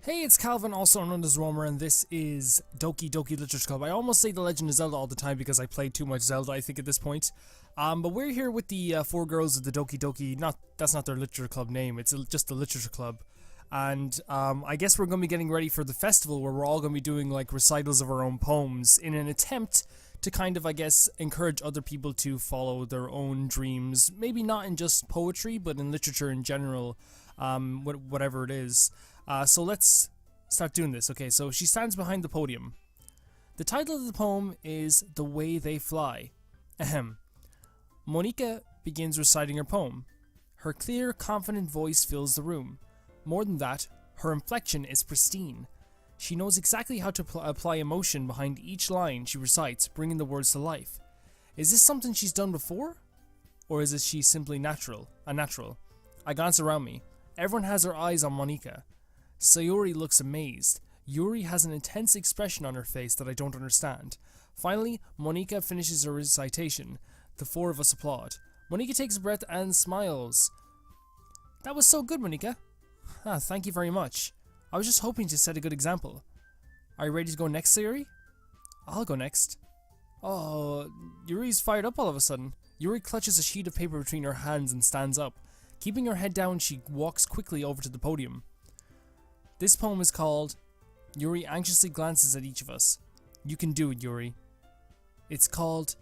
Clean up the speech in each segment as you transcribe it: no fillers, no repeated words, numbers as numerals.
Hey, it's Calvin, also known as Romer, and this is Doki Doki Literature Club. I almost say The Legend of Zelda all the time because I played too much Zelda, I think, at this point. But we're here with the four girls of the Doki Doki. That's not their literature club name, it's just the literature club. And I guess we're going to be getting ready for the festival where we're all going to be doing like recitals of our own poems in an attempt to kind of, I guess, encourage other people to follow their own dreams. Maybe not in just poetry, but in literature in general, whatever it is. So let's start doing this. Okay, so she stands behind the podium. The title of the poem is The Way They Fly. Ahem. Monika begins reciting her poem. Her clear, confident voice fills the room. More than that, her inflection is pristine. She knows exactly how to apply emotion behind each line she recites, bringing the words to life. Is this something she's done before? Or is she simply a natural? I glance around me. Everyone has their eyes on Monika. Sayori looks amazed. Yuri has an intense expression on her face that I don't understand. Finally, Monika finishes her recitation. The four of us applaud. Monika takes a breath and smiles. That was so good, Monika. Thank you very much. I was just hoping to set a good example. Are you ready to go next, Sayori? I'll go next. Oh, Yuri's fired up all of a sudden. Yuri clutches a sheet of paper between her hands and stands up. Keeping her head down, she walks quickly over to the podium. This poem is called Yuri Anxiously Glances at Each of Us. You can do it, Yuri. It's called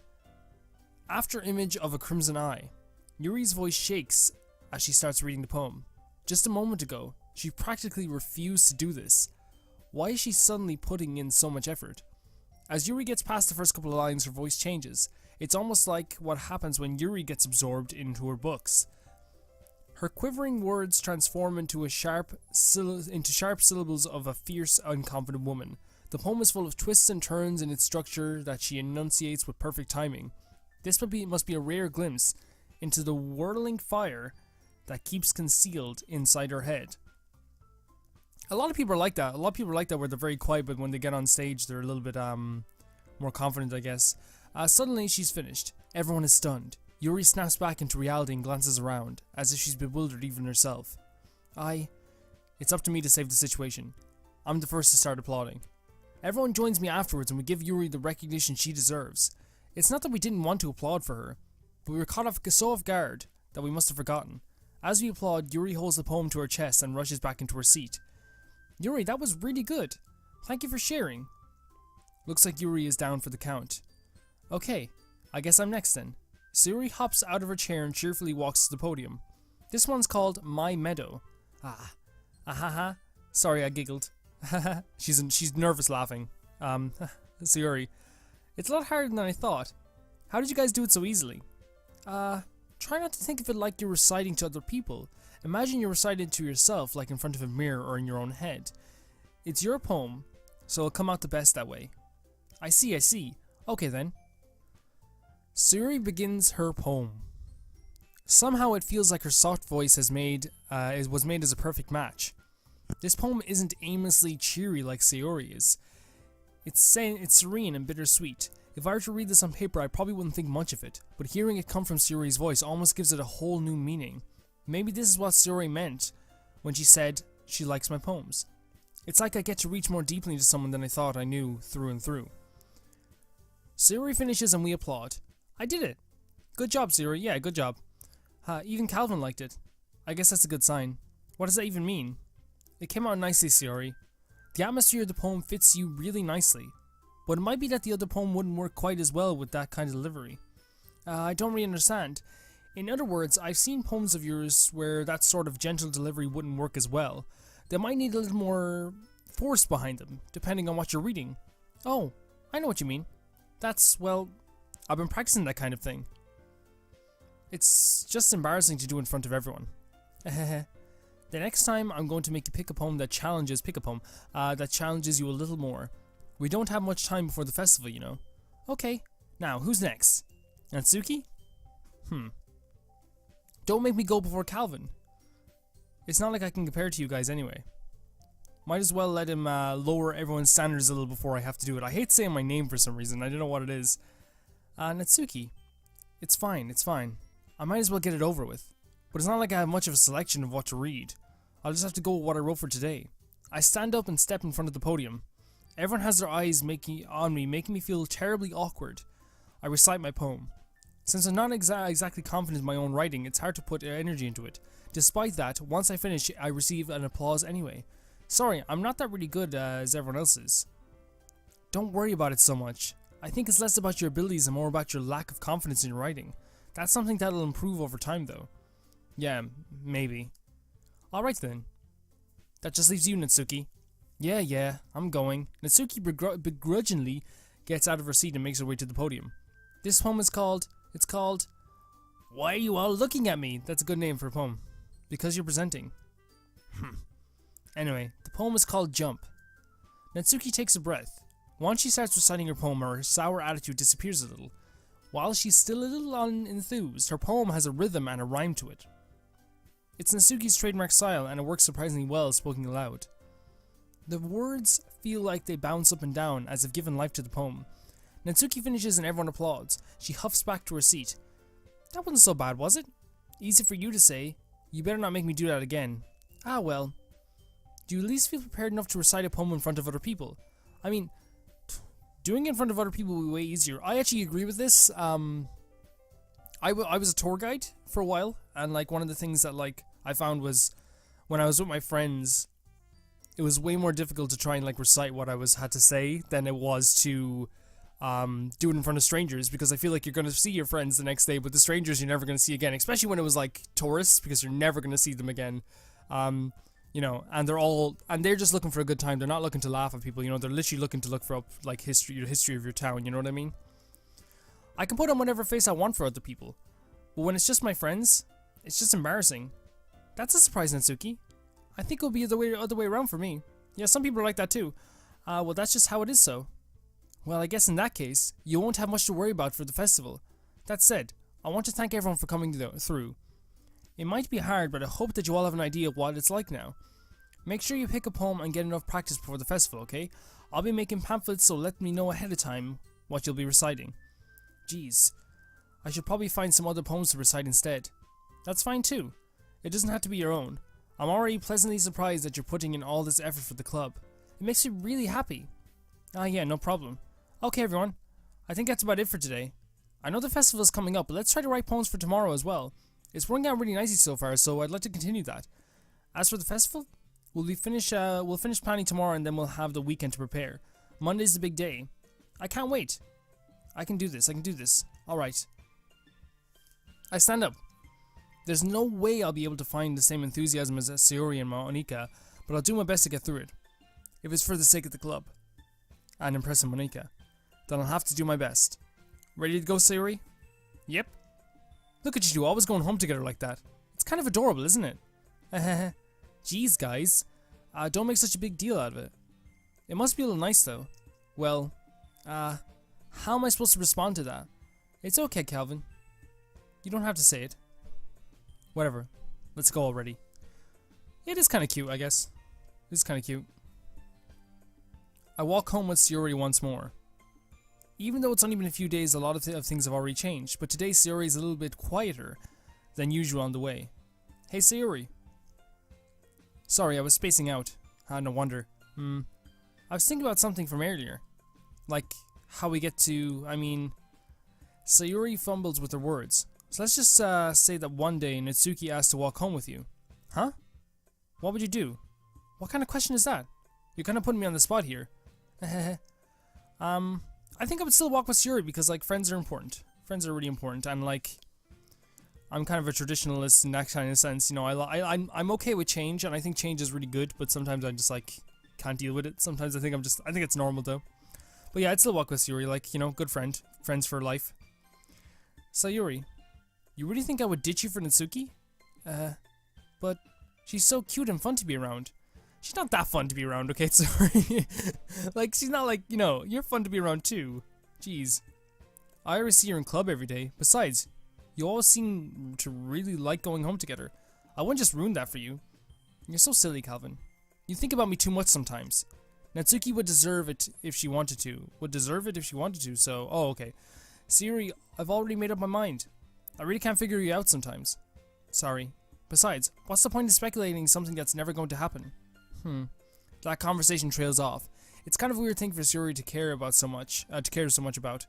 After Image of a Crimson Eye. Yuri's voice shakes as she starts reading the poem. Just a moment ago, she practically refused to do this. Why is she suddenly putting in so much effort? As Yuri gets past the first couple of lines, her voice changes. It's almost like what happens when Yuri gets absorbed into her books. Her quivering words transform into sharp syllables of a fierce and confident woman. The poem is full of twists and turns in its structure that she enunciates with perfect timing. This must be a rare glimpse into the whirling fire that keeps concealed inside her head. A lot of people are like that. A lot of people are like that where they're very quiet, but when they get on stage, they're a little bit more confident, I guess. Suddenly, she's finished. Everyone is stunned. Yuri snaps back into reality and glances around, as if she's bewildered even herself. It's up to me to save the situation. I'm the first to start applauding. Everyone joins me afterwards and we give Yuri the recognition she deserves. It's not that we didn't want to applaud for her, but we were caught so off guard that we must have forgotten. As we applaud, Yuri holds the poem to her chest and rushes back into her seat. Yuri, that was really good. Thank you for sharing. Looks like Yuri is down for the count. Okay, I guess I'm next then. Sayori hops out of her chair and cheerfully walks to the podium. This one's called My Meadow. Sorry, I giggled. She's nervous laughing. Sayori. It's a lot harder than I thought. How did you guys do it so easily? Try not to think of it like you're reciting to other people. Imagine you're reciting to yourself, like in front of a mirror or in your own head. It's your poem, so it'll come out the best that way. I see. Okay then. Sayori begins her poem. Somehow it feels like her soft voice was made as a perfect match. This poem isn't aimlessly cheery like Sayori is. It's serene and bittersweet. If I were to read this on paper, I probably wouldn't think much of it, but hearing it come from Sayori's voice almost gives it a whole new meaning. Maybe this is what Sayori meant when she said she likes my poems. It's like I get to reach more deeply into someone than I thought I knew through and through. Sayori finishes and we applaud. I did it. Good job, Sayori. Yeah, good job. Even Calvin liked it. I guess that's a good sign. What does that even mean? It came out nicely, Sayori. The atmosphere of the poem fits you really nicely. But it might be that the other poem wouldn't work quite as well with that kind of delivery. I don't really understand. In other words, I've seen poems of yours where that sort of gentle delivery wouldn't work as well. They might need a little more force behind them, depending on what you're reading. Oh, I know what you mean. I've been practicing that kind of thing. It's just embarrassing to do in front of everyone. The next time I'm going to make you pick a poem that challenges you a little more. We don't have much time before the festival, you know. Okay, now who's next? Natsuki? Don't make me go before Calvin. It's not like I can compare to you guys anyway. Might as well let him lower everyone's standards a little before I have to do it. I hate saying my name for some reason. I don't know what it is. Natsuki. It's fine. I might as well get it over with. But it's not like I have much of a selection of what to read. I'll just have to go with what I wrote for today. I stand up and step in front of the podium. Everyone has their eyes on me, making me feel terribly awkward. I recite my poem. Since I'm not exactly confident in my own writing, it's hard to put energy into it. Despite that, once I finish, I receive an applause anyway. Sorry, I'm not that really good as everyone else is. Don't worry about it so much. I think it's less about your abilities and more about your lack of confidence in your writing. That's something that'll improve over time though. Yeah, maybe. Alright then. That just leaves you, Natsuki. Yeah, I'm going. Natsuki begrudgingly gets out of her seat and makes her way to the podium. This poem is called... It's called... Why are you all looking at me? That's a good name for a poem. Because you're presenting. Anyway, the poem is called Jump. Natsuki takes a breath. Once she starts reciting her poem, her sour attitude disappears a little. While she's still a little unenthused, her poem has a rhythm and a rhyme to it. It's Natsuki's trademark style, and it works surprisingly well spoken aloud. The words feel like they bounce up and down, as if given life to the poem. Natsuki finishes and everyone applauds. She huffs back to her seat. That wasn't so bad, was it? Easy for you to say. You better not make me do that again. Ah well. Do you at least feel prepared enough to recite a poem in front of other people? I mean, doing it in front of other people will be way easier. I actually agree with this. I was a tour guide for a while, and like one of the things that like I found was when I was with my friends, it was way more difficult to try and like recite what I had to say than it was to do it in front of strangers, because I feel like you're going to see your friends the next day, but the strangers you're never going to see again, especially when it was like tourists, because you're never going to see them again. You know, and they're just looking for a good time. They're not looking to laugh at people, you know, they're literally looking to look for like history of your town, you know what I mean? I can put on whatever face I want for other people, but when it's just my friends, it's just embarrassing. That's a surprise, Natsuki. I think it'll be the other way around for me. Yeah, some people are like that too. Well, that's just how it is, so. Well, I guess in that case, you won't have much to worry about for the festival. That said, I want to thank everyone for coming through. It might be hard, but I hope that you all have an idea of what it's like now. Make sure you pick a poem and get enough practice before the festival, okay? I'll be making pamphlets, so let me know ahead of time what you'll be reciting. Jeez, I should probably find some other poems to recite instead. That's fine too. It doesn't have to be your own. I'm already pleasantly surprised that you're putting in all this effort for the club. It makes me really happy. Ah yeah, no problem. Okay everyone, I think that's about it for today. I know the festival is coming up, but let's try to write poems for tomorrow as well. It's working out really nicely so far, so I'd like to continue that. As for the festival, we'll finish planning tomorrow, and then we'll have the weekend to prepare. Monday's the big day. I can't wait. I can do this. Alright. I stand up. There's no way I'll be able to find the same enthusiasm as Sayori and Monika, but I'll do my best to get through it. If it's for the sake of the club and impressing Monika, then I'll have to do my best. Ready to go, Sayori? Yep. Look at you two, always going home together like that. It's kind of adorable, isn't it? Jeez, guys. Don't make such a big deal out of it. It must be a little nice, though. Well, how am I supposed to respond to that? It's okay, Calvin. You don't have to say it. Whatever. Let's go already. It is kind of cute, I guess. It's kind of cute. I walk home with Sayori once more. Even though it's only been a few days, a lot of things have already changed, but today Sayori is a little bit quieter than usual on the way. Hey Sayori. Sorry, I was spacing out. No wonder. I was thinking about something from earlier. Like, how we get to, Sayori fumbles with her words. So let's just say that one day Natsuki asked to walk home with you. Huh? What would you do? What kind of question is that? You're kind of putting me on the spot here. I think I would still walk with Sayori because, like, friends are important. Friends are really important, and, like, I'm kind of a traditionalist in that kind of sense. You know, I'm okay with change, and I think change is really good, but sometimes I just, like, can't deal with it. Sometimes I think it's normal, though. But yeah, I'd still walk with Sayori, like, you know, good friend. Friends for life. Sayori, you really think I would ditch you for Natsuki? But she's so cute and fun to be around. She's not that fun to be around, okay, sorry. Like, she's not like, you know, you're fun to be around too. Jeez. I always see her in club every day. Besides, you always seem to really like going home together. I wouldn't just ruin that for you. You're so silly, Calvin. You think about me too much sometimes. Natsuki would deserve it if she wanted to. So, oh, okay. Sayori, I've already made up my mind. I really can't figure you out sometimes. Sorry. Besides, what's the point of speculating something that's never going to happen? Do that conversation trails off. It's kind of a weird thing for Sayori to care so much about.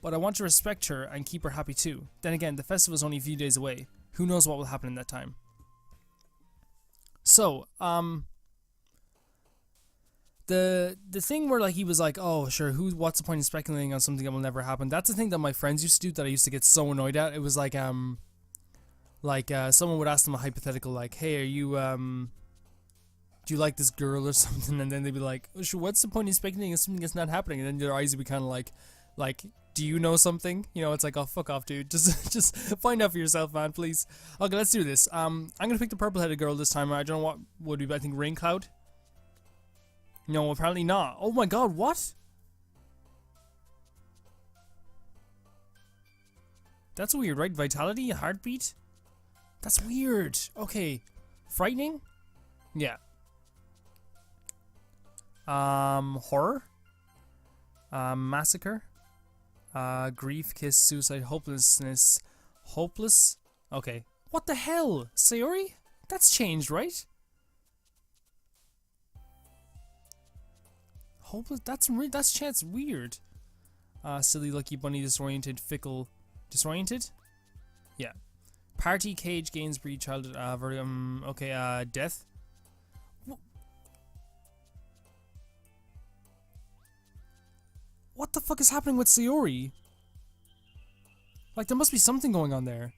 But I want to respect her and keep her happy too. Then again, the festival is only a few days away. Who knows what will happen in that time. So, the thing where like he was like, oh sure, what's the point in speculating on something that will never happen? That's the thing that my friends used to do that I used to get so annoyed at. It was like someone would ask them a hypothetical like, hey, are you do you like this girl or something? And then they'd be like, oh, sure, what's the point in speculating on something that's not happening? And then their eyes would be kind of like, do you know something? You know, it's like, oh, fuck off, dude. Just find out for yourself, man, please. Okay, let's do this. I'm gonna pick the purple-headed girl this time. I don't know what would be, I think, Rain Cloud. No, apparently not. Oh my god, what? That's weird, right? Vitality, heartbeat? That's weird. Okay. Frightening? Yeah. Horror? Massacre? Grief, kiss, suicide, hopelessness. Hopeless? Okay. What the hell? Sayori? That's changed, right? Hopeless? That's weird. Silly, lucky, bunny, disoriented, fickle. Disoriented? Yeah. Party, cage, gains, breed, childhood, okay, death. What the fuck is happening with Sayori? Like, there must be something going on there.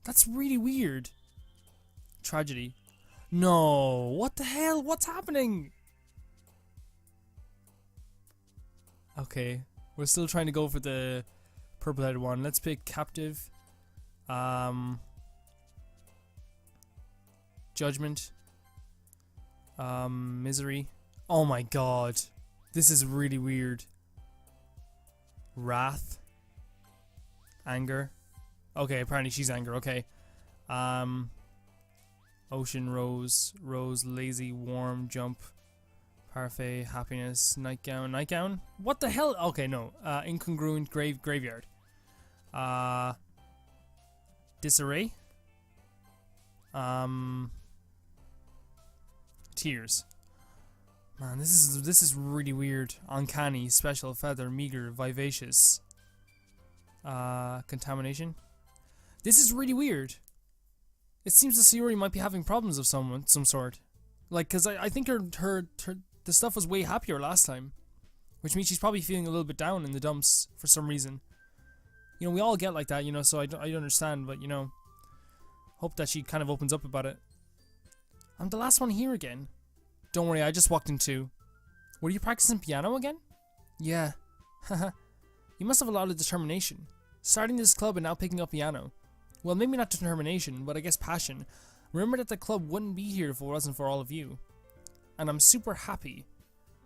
That's really weird. Tragedy. No, what the hell? What's happening? Okay, we're still trying to go for the purple-headed one. Let's pick captive. Judgment. Misery. Oh my god. This is really weird. Wrath. Anger. Okay, apparently she's anger, okay. Ocean, rose, lazy, warm, jump, parfait, happiness, nightgown? What the hell? Okay, no. Incongruent, graveyard. Disarray. Tears. Man, this is really weird. Uncanny, special, feather, meager, vivacious. Contamination. This is really weird. It seems that Sayori might be having problems of some sort. Like, cause I think the stuff was way happier last time, which means she's probably feeling a little bit down in the dumps for some reason. You know, we all get like that, you know. So I understand, but you know, hope that she kind of opens up about it. I'm the last one here again. Don't worry, I just walked in too. Were you practicing piano again? Yeah. Haha. You must have a lot of determination. Starting this club and now picking up piano. Well, maybe not determination, but I guess passion. Remember that the club wouldn't be here if it wasn't for all of you. And I'm super happy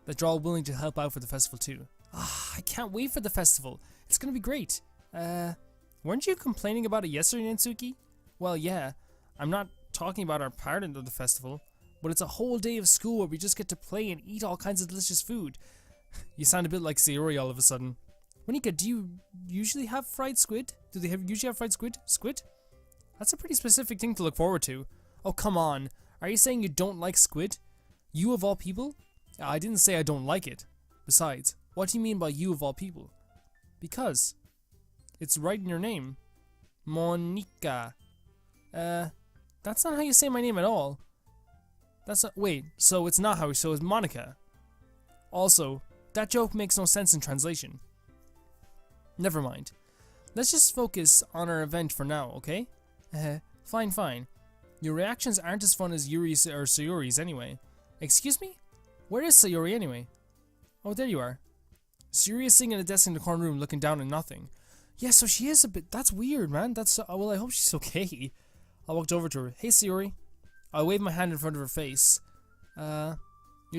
that you're all willing to help out for the festival too. Ah, I can't wait for the festival. It's gonna be great. Weren't you complaining about it yesterday, Nitsuki? Well, yeah. I'm not talking about our part of the festival, but it's a whole day of school where we just get to play and eat all kinds of delicious food. You sound a bit like Sayori all of a sudden. Monika, do you usually have fried squid? Do they usually have fried squid? Squid? That's a pretty specific thing to look forward to. Oh, come on. Are you saying you don't like squid? You of all people? I didn't say I don't like it. Besides, what do you mean by you of all people? Because it's right in your name. Monika. That's not how you say my name at all. That's not— wait, so it's not how— so it's Monika. Also, that joke makes no sense in translation. Never mind. Let's just focus on our event for now, okay? Fine. Your reactions aren't as fun as Yuri's or Sayori's anyway. Excuse me? Where is Sayori anyway? Oh, there you are. Sayori is sitting at a desk in the corner room looking down at nothing. Yeah, so she is a bit— that's weird, man. That's— well, I hope she's okay. I walked over to her. Hey, Sayori. I waved my hand in front of her face. You're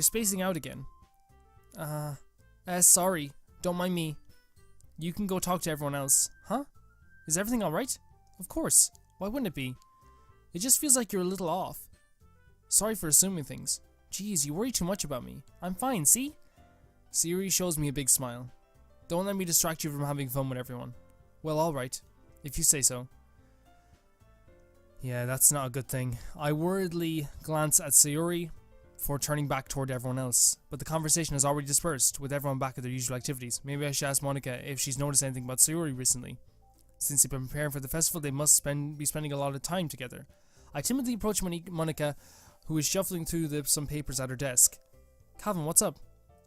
spacing out again. Sorry. Don't mind me. You can go talk to everyone else. Huh? Is everything alright? Of course. Why wouldn't it be? It just feels like you're a little off. Sorry for assuming things. Jeez, you worry too much about me. I'm fine, see? Sayori shows me a big smile. Don't let me distract you from having fun with everyone. Well, alright. If you say so. Yeah, that's not a good thing. I worriedly glance at Sayori before turning back toward everyone else, but the conversation has already dispersed, with everyone back at their usual activities. Maybe I should ask Monica if she's noticed anything about Sayori recently. Since they've been preparing for the festival, they must be spending a lot of time together. I timidly approach Monica, who is shuffling through some papers at her desk. Calvin, what's up?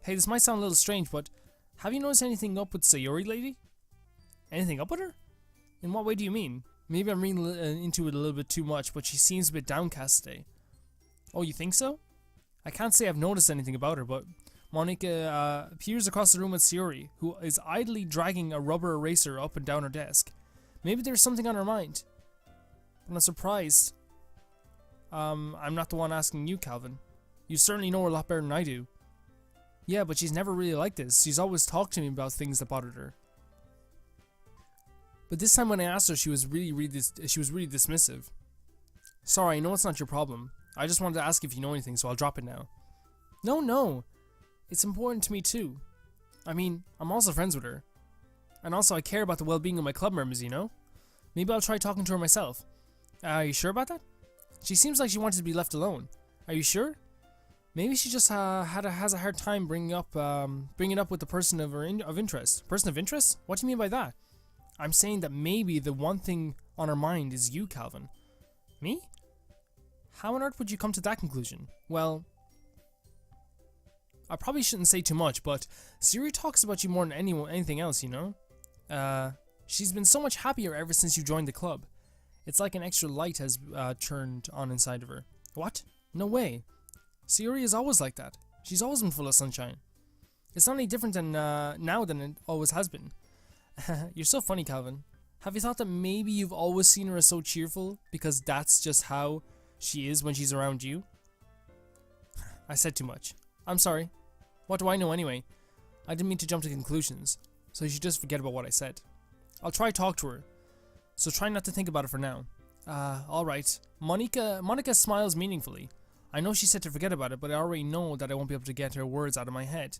Hey, this might sound a little strange, but have you noticed anything up with Sayori lately? Anything up with her? In what way do you mean? Maybe I'm reading into it a little bit too much, but she seems a bit downcast today. Oh, you think so? I can't say I've noticed anything about her, but Monica appears across the room with Sayori, who is idly dragging a rubber eraser up and down her desk. Maybe there's something on her mind. But I'm surprised. I'm not the one asking you, Calvin. You certainly know her a lot better than I do. Yeah, but she's never really like this. She's always talked to me about things that bothered her. But this time when I asked her, she was really dismissive. Sorry, I know it's not your problem. I just wanted to ask if you know anything, so I'll drop it now. No. It's important to me too. I mean, I'm also friends with her. And also I care about the well-being of my club members, you know? Maybe I'll try talking to her myself. Are you sure about that? She seems like she wanted to be left alone. Are you sure? Maybe she just has a hard time bringing it up with the person of interest. Person of interest? What do you mean by that? I'm saying that maybe the one thing on her mind is you, Calvin. Me? How on earth would you come to that conclusion? Well, I probably shouldn't say too much, but Sayori talks about you more than anything else, you know? She's been so much happier ever since you joined the club. It's like an extra light has turned on inside of her. What? No way. Sayori is always like that. She's always been full of sunshine. It's not any different now than it always has been. You're so funny, Calvin. Have you thought that maybe you've always seen her as so cheerful because that's just how she is when she's around you? I said too much. I'm sorry. What do I know anyway? I didn't mean to jump to conclusions, so you should just forget about what I said. I'll try to talk to her, so try not to think about it for now. Alright. Monica smiles meaningfully. I know she said to forget about it, but I already know that I won't be able to get her words out of my head.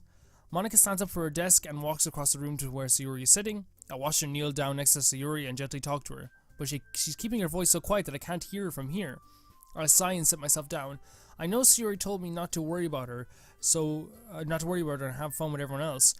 Monica stands up for her desk and walks across the room to where Sayori is sitting. I watch her kneel down next to Sayori and gently talk to her, but she's keeping her voice so quiet that I can't hear her from here. I sigh and sit myself down. I know Sayori told me not to worry about her, and have fun with everyone else.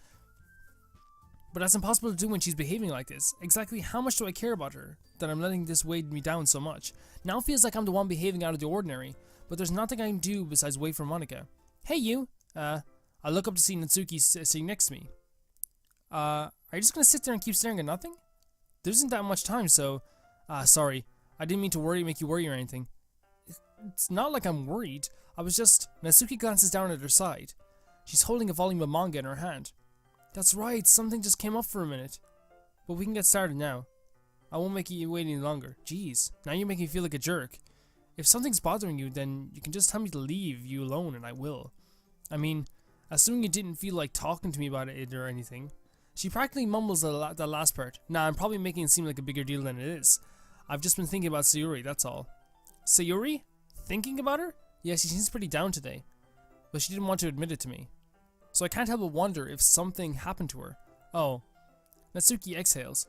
But that's impossible to do when she's behaving like this. Exactly how much do I care about her, that I'm letting this weigh me down so much? Now it feels like I'm the one behaving out of the ordinary, but there's nothing I can do besides wait for Monica. Hey you! I look up to see Natsuki sitting next to me. Are you just gonna sit there and keep staring at nothing? There isn't that much time, so... sorry. I didn't mean to make you worry or anything. It's not like I'm worried. I was just... Natsuki glances down at her side. She's holding a volume of manga in her hand. That's right, something just came up for a minute. But we can get started now. I won't make you wait any longer. Jeez, now you're making me feel like a jerk. If something's bothering you, then you can just tell me to leave you alone and I will. I mean, assuming you didn't feel like talking to me about it or anything. She practically mumbles the last part. Nah, I'm probably making it seem like a bigger deal than it is. I've just been thinking about Sayori, that's all. Sayori? Thinking about her? Yeah, she seems pretty down today. But she didn't want to admit it to me. So I can't help but wonder if something happened to her. Oh. Natsuki exhales.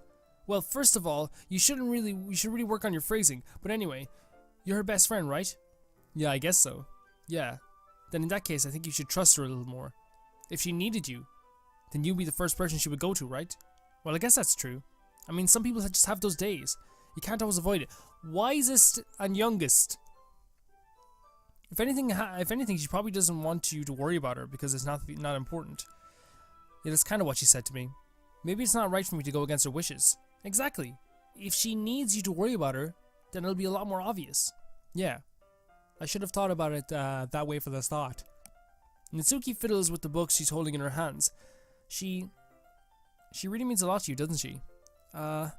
Well, first of all, you should really work on your phrasing. But anyway, you're her best friend, right? Yeah, I guess so. Yeah. Then in that case, I think you should trust her a little more. If she needed you, then you'd be the first person she would go to, right? Well, I guess that's true. I mean, some people just have those days. You can't always avoid it. Wisest and youngest. If anything, she probably doesn't want you to worry about her because it's not important. It is kind of what she said to me. Maybe it's not right for me to go against her wishes. Exactly. If she needs you to worry about her, then it'll be a lot more obvious. Yeah. I should have thought about it that way for the start. Natsuki fiddles with the books she's holding in her hands. She really means a lot to you, doesn't she? Don't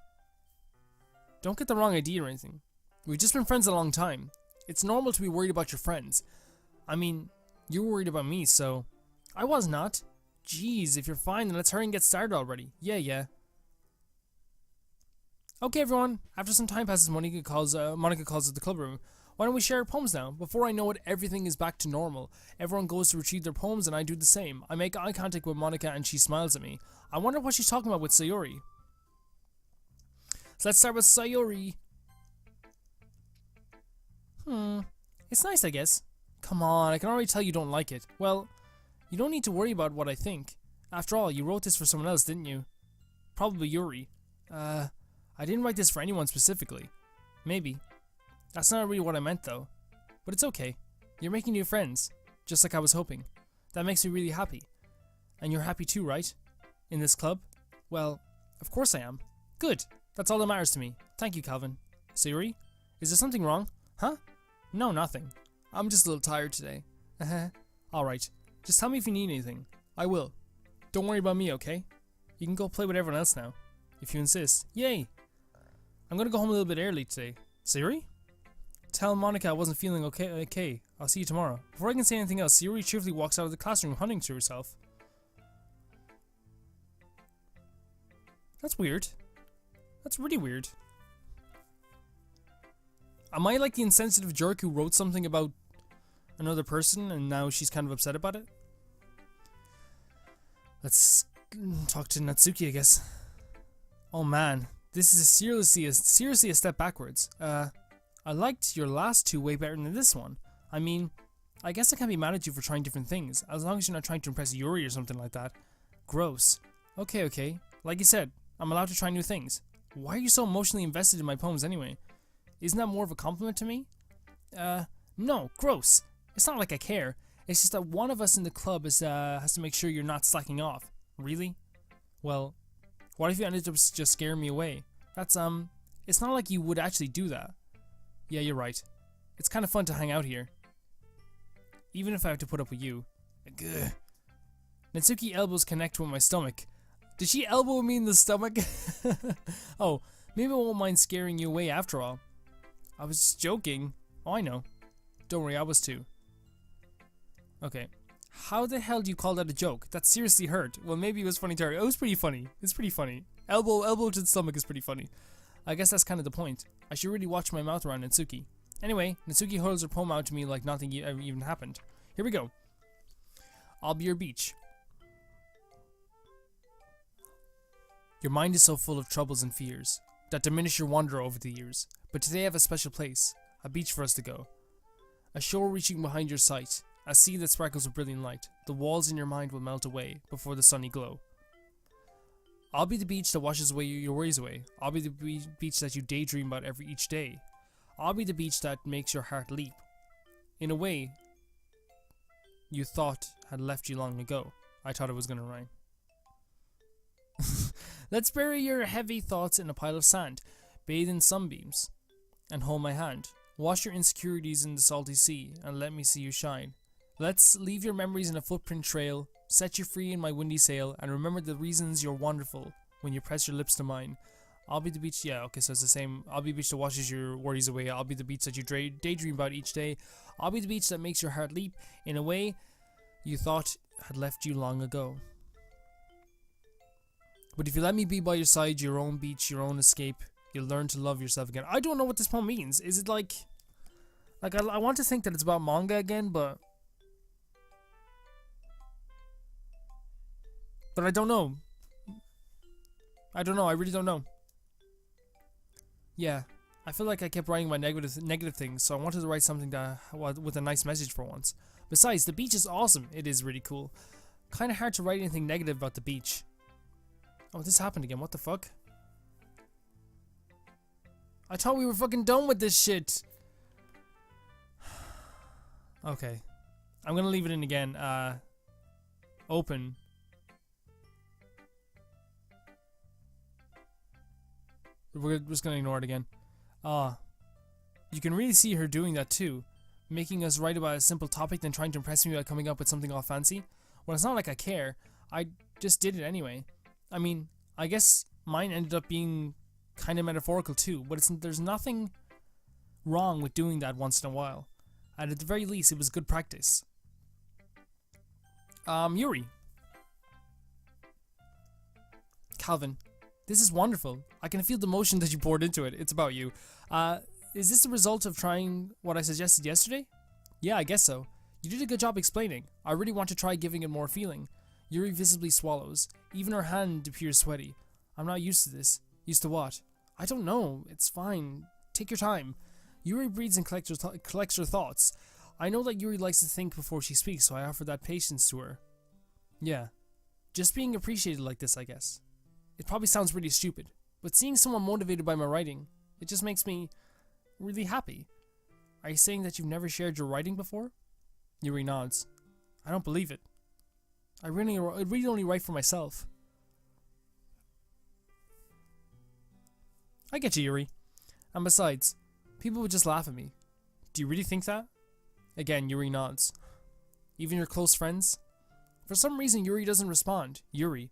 get the wrong idea or anything. We've just been friends a long time. It's normal to be worried about your friends. I mean, you were worried about me, so... I was not. Jeez, if you're fine, then let's hurry and get started already. Yeah. Okay, everyone. After some time passes, Monica calls at the club room. Why don't we share our poems now? Before I know it, everything is back to normal. Everyone goes to retrieve their poems, and I do the same. I make eye contact with Monica, and she smiles at me. I wonder what she's talking about with Sayori. So let's start with Sayori. It's nice, I guess. Come on, I can already tell you don't like it. Well, you don't need to worry about what I think. After all, you wrote this for someone else, didn't you? Probably Yuri. I didn't write this for anyone specifically. Maybe. That's not really what I meant, though. But it's okay. You're making new friends, just like I was hoping. That makes me really happy. And you're happy too, right? In this club? Well, of course I am. Good. That's all that matters to me. Thank you, Calvin. Sayori? Is there something wrong? Huh? No, nothing. I'm just a little tired today. Alright. Just tell me if you need anything. I will. Don't worry about me, okay? You can go play with everyone else now. If you insist. Yay! I'm gonna go home a little bit early today. Sayori? Tell Monica I wasn't feeling okay. I'll see you tomorrow. Before I can say anything else, Sayori cheerfully walks out of the classroom humming to herself. That's weird. That's really weird. Am I like the insensitive jerk who wrote something about another person and now she's kind of upset about it? Let's talk to Natsuki, I guess. Oh man, this is seriously a step backwards. I liked your last two way better than this one. I mean, I guess I can't be mad at you for trying different things, as long as you're not trying to impress Yuri or something like that. Gross. Okay. Like you said, I'm allowed to try new things. Why are you so emotionally invested in my poems anyway? Isn't that more of a compliment to me? No, gross. It's not like I care. It's just that one of us in the club has to make sure you're not slacking off. Really? Well, what if you ended up just scaring me away? That's, it's not like you would actually do that. Yeah, you're right. It's kind of fun to hang out here. Even if I have to put up with you. Ugh. Natsuki elbows connect with my stomach. Did she elbow me in the stomach? Oh, maybe I won't mind scaring you away after all. I was just joking. Oh, I know. Don't worry, I was too. Okay. How the hell do you call that a joke? That seriously hurt. Well, maybe it was funny to her. It was pretty funny. It's pretty funny. Elbow to the stomach is pretty funny. I guess that's kind of the point. I should really watch my mouth around Natsuki. Anyway, Natsuki holds her poem out to me like nothing ever even happened. Here we go. I'll be your beach. Your mind is so full of troubles and fears that diminish your wonder over the years. But today I have a special place, a beach for us to go. A shore reaching behind your sight, a sea that sparkles with brilliant light. The walls in your mind will melt away before the sunny glow. I'll be the beach that washes away your worries away. I'll be the beach that you daydream about each day. I'll be the beach that makes your heart leap. In a way you thought had left you long ago. I thought it was gonna rhyme. Let's bury your heavy thoughts in a pile of sand, bathe in sunbeams, and hold my hand. Wash your insecurities in the salty sea, and let me see you shine. Let's leave your memories in a footprint trail, set you free in my windy sail, and remember the reasons you're wonderful when you press your lips to mine. I'll be the beach, yeah, okay, so it's the same. I'll be the beach that washes your worries away. I'll be the beach that you daydream about each day. I'll be the beach that makes your heart leap in a way you thought had left you long ago. But if you let me be by your side, your own beach, your own escape, you'll learn to love yourself again. I don't know what this poem means. Is it like I want to think that it's about manga again, but I don't know. I really don't know. Yeah, I feel like I kept writing my negative things, so I wanted to write something that with a nice message for once. Besides, the beach is awesome. It is really cool. Kind of hard to write anything negative about the beach. Oh, this happened again. What the fuck? I thought we were fucking done with this shit. Okay. I'm gonna leave it in again. Open. We're just gonna ignore it again. You can really see her doing that too. Making us write about a simple topic, then trying to impress me by coming up with something all fancy. Well, it's not like I care. I just did it anyway. I mean, I guess mine ended up being kind of metaphorical too, but there's nothing wrong with doing that once in a while. And at the very least, it was good practice. Yuri. Calvin. This is wonderful. I can feel the emotion that you poured into it. It's about you. Is this the result of trying what I suggested yesterday? Yeah, I guess so. You did a good job explaining. I really want to try giving it more feeling. Yuri visibly swallows. Even her hand appears sweaty. I'm not used to this. Used to what? I don't know. It's fine. Take your time. Yuri breathes and collects her thoughts. I know that Yuri likes to think before she speaks, so I offer that patience to her. Yeah. Just being appreciated like this, I guess. It probably sounds really stupid, but seeing someone motivated by my writing, it just makes me really happy. Are you saying that you've never shared your writing before? Yuri nods. I don't believe it. I really only write for myself. I get you, Yuri. And besides, people would just laugh at me. Do you really think that? Again, Yuri nods. Even your close friends? For some reason, Yuri doesn't respond. Yuri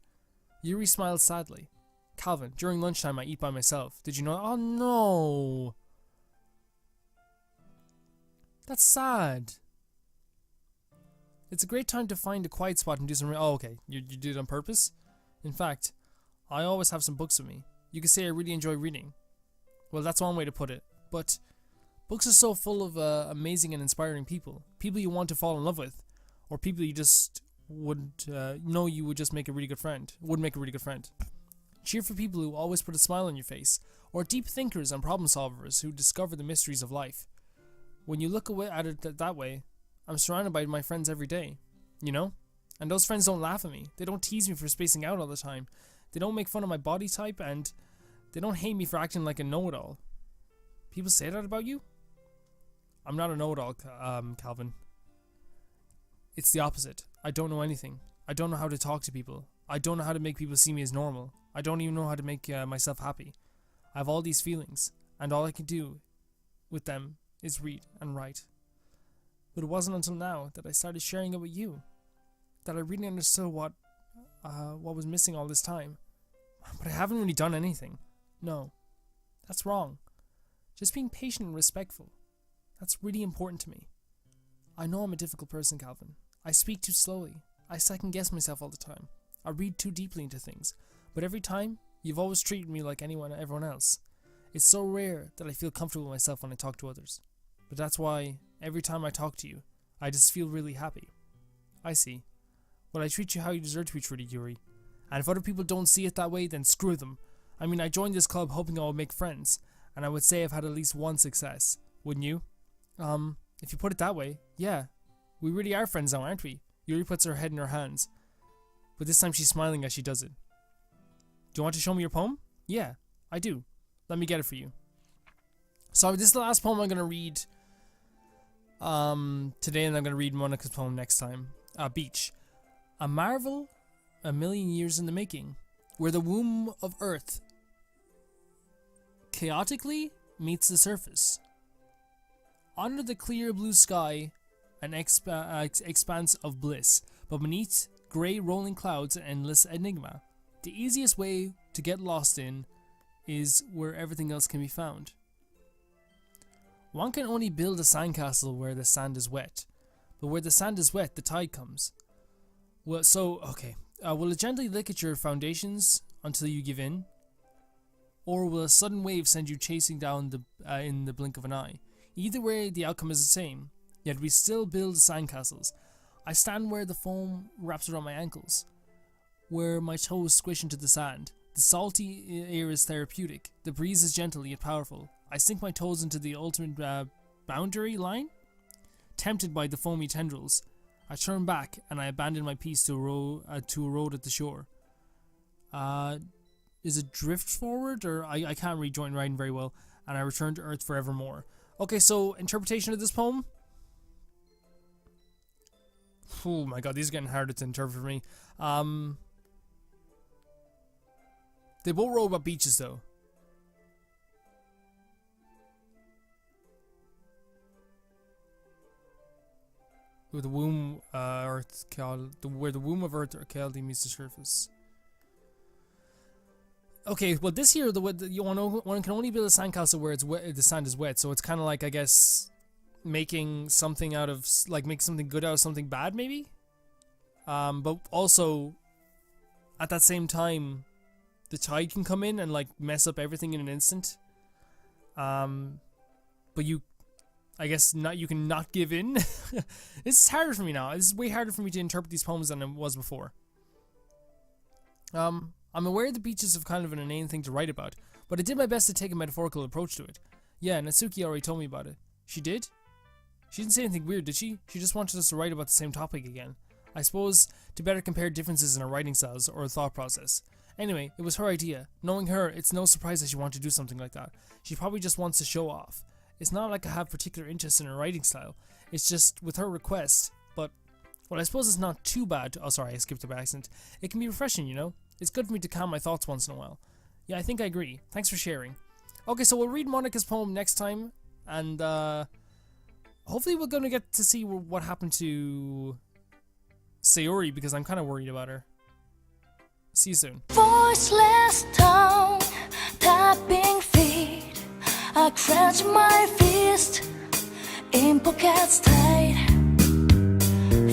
smiles sadly. Calvin, during lunchtime I eat by myself. Did you know? Oh no! That's sad. It's a great time to find a quiet spot and do some... Oh, okay. You did it on purpose? In fact, I always have some books with me. You could say I really enjoy reading. Well, that's one way to put it. But books are so full of amazing and inspiring people. People you want to fall in love with. Or people you just would know you would just make a really good friend. Would make a really good friend. Cheer for people who always put a smile on your face. Or deep thinkers and problem solvers who discover the mysteries of life. When you look at it that way, I'm surrounded by my friends every day. You know? And those friends don't laugh at me. They don't tease me for spacing out all the time. They don't make fun of my body type, and they don't hate me for acting like a know-it-all. People say that about you? I'm not a know-it-all, Calvin. It's the opposite. I don't know anything. I don't know how to talk to people. I don't know how to make people see me as normal. I don't even know how to make myself happy. I have all these feelings, and all I can do with them is read and write. But it wasn't until now that I started sharing it with you that I really understood what was missing all this time. But I haven't really done anything. No, that's wrong. Just being patient and respectful. That's really important to me. I know I'm a difficult person, Calvin. I speak too slowly. I second guess myself all the time. I read too deeply into things. But every time, you've always treated me like everyone else. It's so rare that I feel comfortable with myself when I talk to others. But that's why, every time I talk to you, I just feel really happy. I see. Well, I treat you how you deserve to be treated, Yuri. And if other people don't see it that way, then screw them. I mean, I joined this club hoping I would make friends, and I would say I've had at least one success. Wouldn't you? If you put it that way, yeah. We really are friends now, aren't we? Yuri puts her head in her hands. But this time she's smiling as she does it. Do you want to show me your poem? Yeah, I do. Let me get it for you. So this is the last poem I'm going to read today, and I'm going to read Monica's poem next time. Beach. A marvel, a million years in the making, where the womb of Earth chaotically meets the surface. Under the clear blue sky, an expanse of bliss, but beneath grey rolling clouds, an endless enigma. The easiest way to get lost in is where everything else can be found. One can only build a sandcastle where the sand is wet, but where the sand is wet, the tide comes. Well, so, okay. Will it gently lick at your foundations until you give in? Or will a sudden wave send you chasing down in the blink of an eye? Either way, the outcome is the same. Yet we still build sandcastles. I stand where the foam wraps around my ankles, where my toes squish into the sand. The salty air is therapeutic. The breeze is gentle yet powerful. I sink my toes into the ultimate boundary line. Tempted by the foamy tendrils, I turn back and I abandon my piece to erode at the shore. Is it drift forward? Or I can't read joint writing very well. And I return to earth forevermore. Okay, so interpretation of this poem. Oh my god, these are getting harder to interpret for me. They both wrote about beaches though. Where the womb where the womb of Earth chaotically meets the surface. Okay, well this here, one can only build a sandcastle where it's wet, the sand is wet, so it's kind of like, I guess, making something out of, like, make something good out of something bad, maybe? But also, at that same time, the tide can come in and, like, mess up everything in an instant. But I guess you can not give in. This is harder for me now. This is way harder for me to interpret these poems than it was before. I'm aware the beaches have kind of an inane thing to write about, but I did my best to take a metaphorical approach to it. Yeah, Natsuki already told me about it. She did? She didn't say anything weird, did she? She just wanted us to write about the same topic again. I suppose to better compare differences in our writing styles or thought process. Anyway, it was her idea. Knowing her, it's no surprise that she wanted to do something like that. She probably just wants to show off. It's not like I have particular interest in her writing style. It's just with her request. But, well, I suppose it's not too bad. Oh, sorry, I skipped a accent. It can be refreshing, you know? It's good for me to calm my thoughts once in a while. Yeah, I think I agree. Thanks for sharing. Okay, so we'll read Monica's poem next time. And, hopefully we're gonna get to see what happened to Sayori, because I'm kind of worried about her. See you soon. Voiceless tongue, tapping feet. I clench my fist in pockets tight.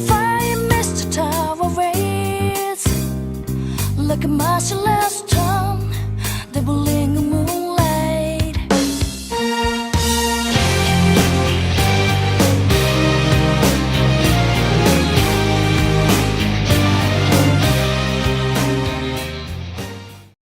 Fire mist tower rays like a martial